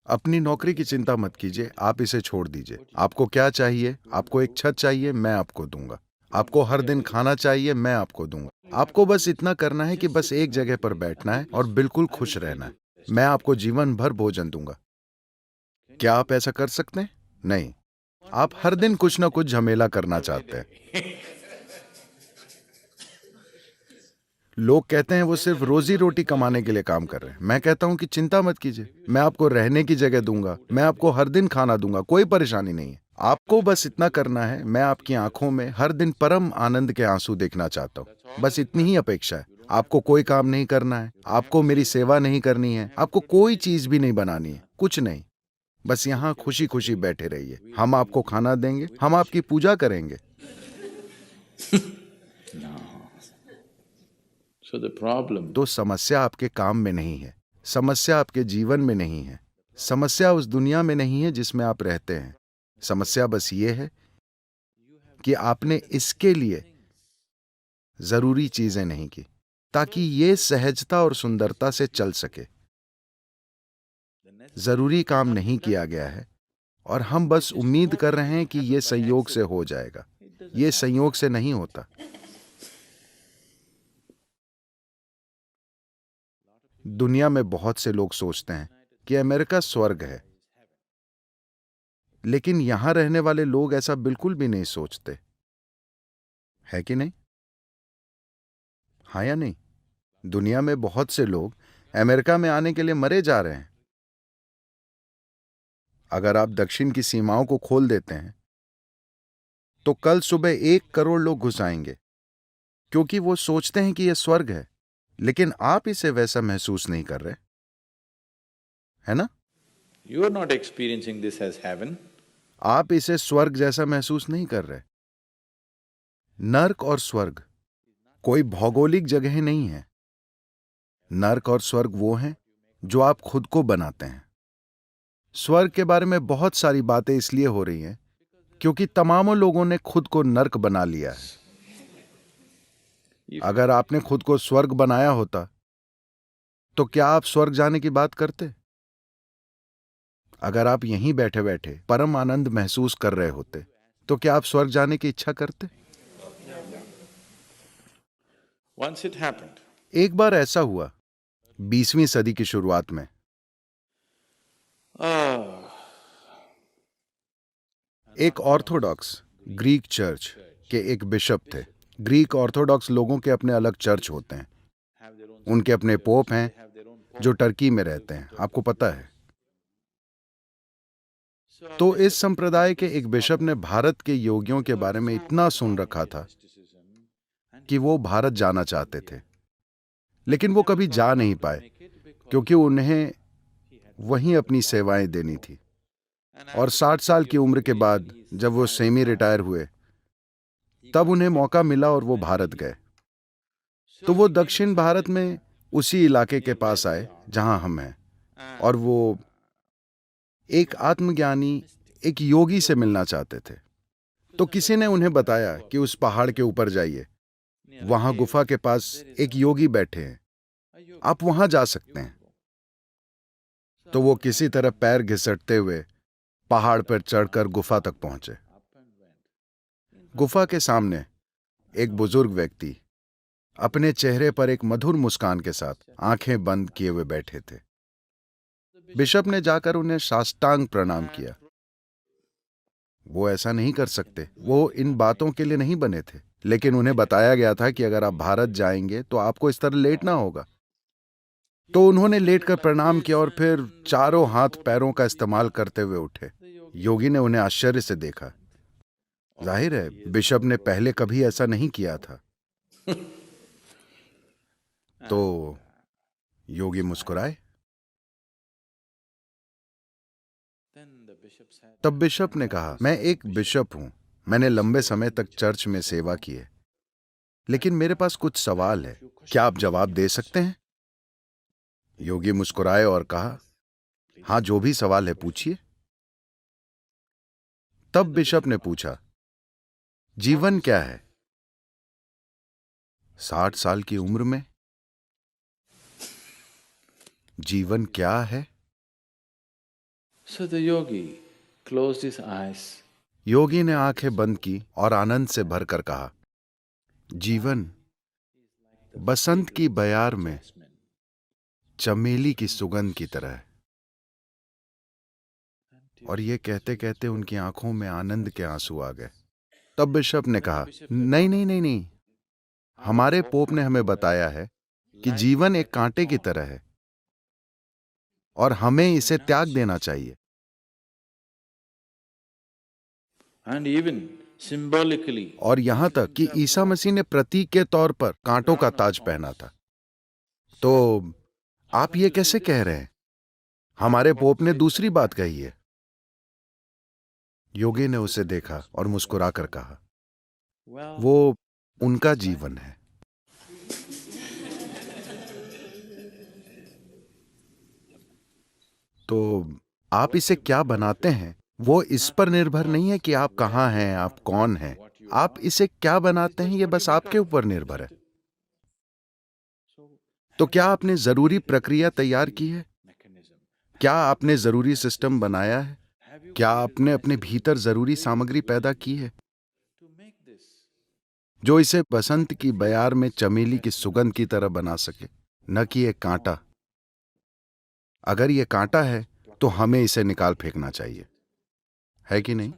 अपनी नौकरी की चिंता मत कीजिए, आप इसे छोड़ दीजिए। आपको क्या चाहिए? आपको एक छत चाहिए, मैं आपको दूंगा। आपको हर दिन खाना चाहिए, मैं आपको दूंगा। आपको बस इतना करना है कि बस एक जगह पर बैठना है और बिल्कुल खुश रहना है। मैं आपको जीवन भर भोजन दूंगा। क्या आप ऐसा कर सकते हैं? नहीं। आप हर दिन कुछ ना कुछ झमेला करना चाहते हैं। लोग कहते हैं वो सिर्फ रोजी रोटी कमाने के लिए काम कर रहे हैं। मैं कहता हूं कि चिंता मत कीजिए, मैं आपको रहने की जगह दूंगा, मैं आपको हर दिन खाना दूंगा, कोई परेशानी नहीं है। आपको बस इतना करना है, मैं आपकी आंखों में हर दिन परम आनंद के आंसू देखना चाहता हूं। बस इतनी ही अपेक्षा है। आपको कोई काम नहीं करना है, आपको मेरी सेवा नहीं करनी है, आपको कोई चीज भी नहीं बनानी है, कुछ नहीं। बस यहां खुशी खुशी बैठे रहिए। हम आपको खाना देंगे, हम आपकी पूजा करेंगे। तो समस्या आपके काम में नहीं है, समस्या आपके जीवन में नहीं है, समस्या उस दुनिया में नहीं है जिसमें आप रहते हैं। समस्या बस ये है कि आपने इसके लिए जरूरी चीजें नहीं की, ताकि ये सहजता और सुंदरता से चल सके। जरूरी काम नहीं किया गया है और हम बस उम्मीद कर रहे हैं कि ये संयोग से हो जाएगा। ये संयोग से नहीं होता। दुनिया में बहुत से लोग सोचते हैं कि अमेरिका स्वर्ग है, लेकिन यहां रहने वाले लोग ऐसा बिल्कुल भी नहीं सोचते, है कि नहीं? हाँ या नहीं? दुनिया में बहुत से लोग अमेरिका में आने के लिए मरे जा रहे हैं। अगर आप दक्षिण की सीमाओं को खोल देते हैं तो कल सुबह 1 करोड़ लोग घुस आएंगे, क्योंकि वो सोचते हैं कि यह स्वर्ग है। लेकिन आप इसे वैसा महसूस नहीं कर रहे, है ना? You are not experiencing this as heaven. आप इसे स्वर्ग जैसा महसूस नहीं कर रहे। नर्क और स्वर्ग कोई भौगोलिक जगह नहीं है। नर्क और स्वर्ग वो हैं जो आप खुद को बनाते हैं। स्वर्ग के बारे में बहुत सारी बातें इसलिए हो रही हैं क्योंकि तमामों लोगों ने खुद को नर्क बना लिया है। अगर आपने खुद को स्वर्ग बनाया होता तो क्या आप स्वर्ग जाने की बात करते? अगर आप यहीं बैठे बैठे परम आनंद महसूस कर रहे होते तो क्या आप स्वर्ग जाने की इच्छा करते? Once it happened. एक बार ऐसा हुआ 20वीं सदी की शुरुआत में। Ah, एक ऑर्थोडॉक्स ग्रीक चर्च के एक बिशप थे। ग्रीक ऑर्थोडॉक्स लोगों के अपने अलग चर्च होते हैं। उनके अपने पोप हैं जो टर्की में रहते हैं, आपको पता है। तो इस संप्रदाय के एक बिशप ने भारत के योगियों के बारे में इतना सुन रखा था कि वो भारत जाना चाहते थे, लेकिन वो कभी जा नहीं पाए क्योंकि उन्हें वहीं अपनी सेवाएं देनी थी। और 60 साल की उम्र के बाद जब वो सेमी रिटायर हुए तब उन्हें मौका मिला और वो भारत गए। तो वो दक्षिण भारत में उसी इलाके के पास आए जहां हम हैं, और वो एक आत्मज्ञानी, एक योगी से मिलना चाहते थे। तो किसी ने उन्हें बताया कि उस पहाड़ के ऊपर जाइए, वहां गुफा के पास एक योगी बैठे हैं, आप वहां जा सकते हैं। तो वो किसी तरह पैर घिसटते हुए पहाड़ पर चढ़कर गुफा तक पहुंचे। गुफा के सामने एक बुजुर्ग व्यक्ति अपने चेहरे पर एक मधुर मुस्कान के साथ आंखें बंद किए हुए बैठे थे। बिशप ने जाकर उन्हें साष्टांग प्रणाम किया। वो ऐसा नहीं कर सकते, वो इन बातों के लिए नहीं बने थे, लेकिन उन्हें बताया गया था कि अगर आप भारत जाएंगे तो आपको इस तरह लेटना होगा। तो उन्होंने लेटकर प्रणाम किया और फिर चारों हाथ पैरों का इस्तेमाल करते हुए उठे। योगी ने उन्हें आश्चर्य से देखा। जाहिर है बिशप ने पहले कभी ऐसा नहीं किया था। तो योगी मुस्कुराए। तब बिशप ने कहा, मैं एक बिशप हूं, मैंने लंबे समय तक चर्च में सेवा की है, लेकिन मेरे पास कुछ सवाल है, क्या आप जवाब दे सकते हैं? योगी मुस्कुराए और कहा, हां, जो भी सवाल है पूछिए। तब बिशप ने पूछा, जीवन क्या है? 60 साल की उम्र में जीवन क्या है? So the yogi closed his eyes. योगी ने आंखें बंद की और आनंद से भरकर कहा, जीवन बसंत की बयार में चमेली की सुगंध की तरह है। और ये कहते कहते उनकी आंखों में आनंद के आंसू आ गए। तब बिशप ने कहा, नहीं नहीं नहीं नहीं, हमारे पोप ने हमें बताया है कि जीवन एक कांटे की तरह है और हमें इसे त्याग देना चाहिए। And even symbolically, और यहां तक कि ईसा मसीह ने प्रतीक के तौर पर कांटों का ताज पहना था। तो आप ये कैसे कह रहे हैं? हमारे पोप ने दूसरी बात कही है। योगी ने उसे देखा और मुस्कुराकर कहा, well, वो उनका जीवन है। तो आप इसे क्या बनाते हैं वो इस पर निर्भर नहीं है कि आप कहां हैं, आप कौन हैं। आप इसे क्या बनाते हैं ये बस आपके ऊपर निर्भर है। तो क्या आपने जरूरी प्रक्रिया तैयार की है? क्या आपने जरूरी सिस्टम बनाया है? क्या आपने अपने भीतर जरूरी सामग्री पैदा की है जो इसे बसंत की बयार में चमेली की सुगंध की तरह बना सके, न कि एक कांटा? अगर ये कांटा है तो हमें इसे निकाल फेंकना चाहिए, है कि नहीं?